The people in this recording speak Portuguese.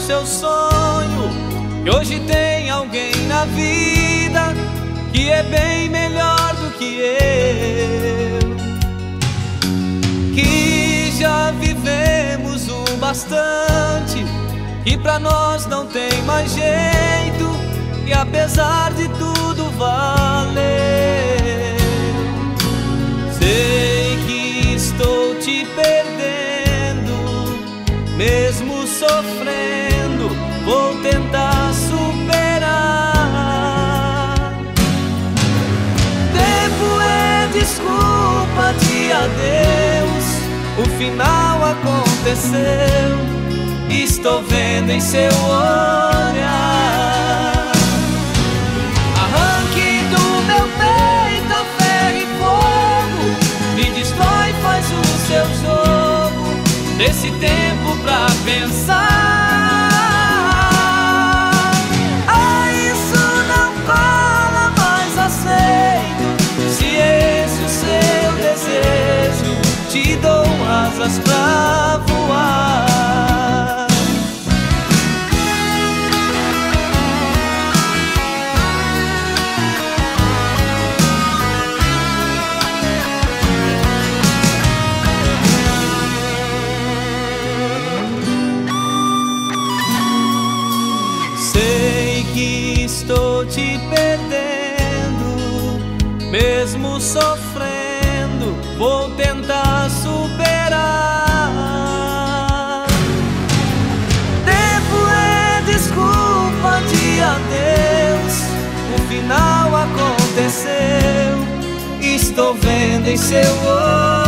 seu sonho, que hoje tem alguém na vida que é bem melhor do que eu, que já vivemos o bastante, e pra nós não tem mais jeito, e apesar de tudo valeu. Sei que estou te perdendo, mesmo sofrendo, vou tentar superar. Tempo é desculpa de adeus, o final aconteceu, estou vendo em seu olhar. Arranque do meu peito a ferro e fogo, me destrói, faz o seu jogo, desse tempo pra pensar. Ah, isso não cola, mas aceito, se esse o seu desejo, te dou asas pra voar. Sei que estou te perdendo, mesmo sofrendo, vou tentar superar. Tempo é desculpa de adeus, o final aconteceu, estou vendo em seu olhar.